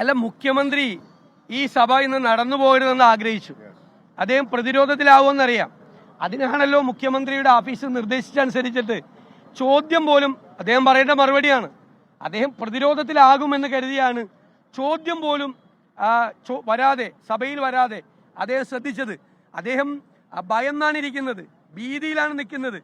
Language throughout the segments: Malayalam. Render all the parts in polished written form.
അല്ല, മുഖ്യമന്ത്രി ഈ സഭ ഇന്ന് നടന്നു പോകരുതെന്ന് ആഗ്രഹിച്ചു. അദ്ദേഹം പ്രതിരോധത്തിലാവുമെന്നറിയാം. അതിനാണല്ലോ മുഖ്യമന്ത്രിയുടെ ഓഫീസ് നിർദ്ദേശിച്ചനുസരിച്ചിട്ട് ചോദ്യം പോലും അദ്ദേഹം പറയേണ്ട മറുപടിയാണ്. അദ്ദേഹം പ്രതിരോധത്തിലാകുമെന്ന് കരുതിയാണ് ചോദ്യം പോലും വരാതെ, സഭയിൽ വരാതെ അദ്ദേഹം ശ്രദ്ധിച്ചത്. അദ്ദേഹം ഭയന്നാണ് ഇരിക്കുന്നത്, ഭീതിയിലാണ് നിൽക്കുന്നത്.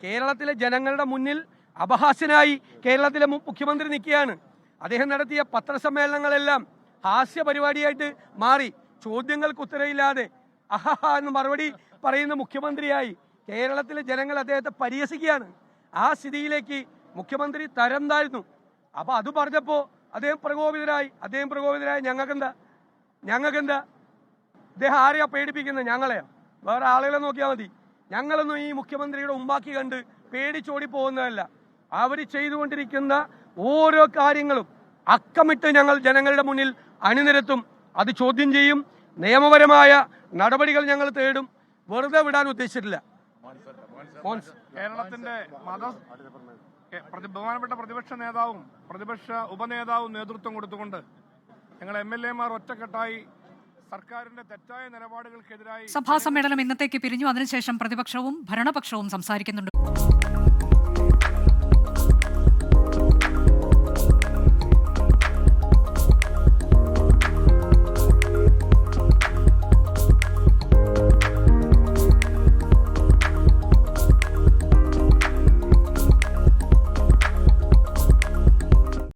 കേരളത്തിലെ ജനങ്ങളുടെ മുന്നിൽ അപഹാസ്യനായി കേരളത്തിലെ മുഖ്യമന്ത്രി നിൽക്കുകയാണ്. അദ്ദേഹം നടത്തിയ പത്രസമ്മേളനങ്ങളെല്ലാം ഹാസ്യ പരിപാടിയായിട്ട് മാറി. ചോദ്യങ്ങൾക്ക് ഉത്തരവില്ലാതെ അഹഹ എന്ന് മറുപടി പറയുന്ന മുഖ്യമന്ത്രിയായി കേരളത്തിലെ ജനങ്ങൾ അദ്ദേഹത്തെ പരിഹസിക്കുകയാണ്. ആ സ്ഥിതിയിലേക്ക് മുഖ്യമന്ത്രി തരം താഴ്ന്നു. അപ്പൊ അത് പറഞ്ഞപ്പോ അദ്ദേഹം പ്രകോപിതരായി. ഞങ്ങൾക്കെന്താ അദ്ദേഹം ആരെയാ പേടിപ്പിക്കുന്നത്? ഞങ്ങളെയോ? വേറെ ആളുകളെ നോക്കിയാൽ മതി. ഞങ്ങളൊന്നും ഈ മുഖ്യമന്ത്രിയുടെ ഉമ്മാക്കി കണ്ട് പേടിച്ചോടി പോകുന്നതല്ല. അവർ ചെയ്തുകൊണ്ടിരിക്കുന്ന ഓരോ കാര്യങ്ങളും അക്കമിട്ട് ഞങ്ങൾ ജനങ്ങളുടെ മുന്നിൽ അണിനിരത്തും. അത് ചോദ്യം ചെയ്യും. നിയമപരമായ നടപടികൾ ഞങ്ങൾ തേടും. വെറുതെ വിടാൻ ഉദ്ദേശിച്ചിട്ടില്ല. കേരളത്തിന്റെ ബഹുമാനപ്പെട്ട പ്രതിപക്ഷ നേതാവും പ്രതിപക്ഷ ഉപനേതാവും നേതൃത്വം കൊടുത്തുകൊണ്ട് ഞങ്ങൾ MLA-മാർ ഒറ്റക്കെട്ടായി സർക്കാരിന്റെ തെറ്റായ നിലപാടുകൾക്കെതിരായി സഭാ സമ്മേളനം ഇന്നത്തേക്ക് പിരിഞ്ഞു. അതിനുശേഷം പ്രതിപക്ഷവും ഭരണപക്ഷവും സംസാരിക്കുന്നുണ്ട്.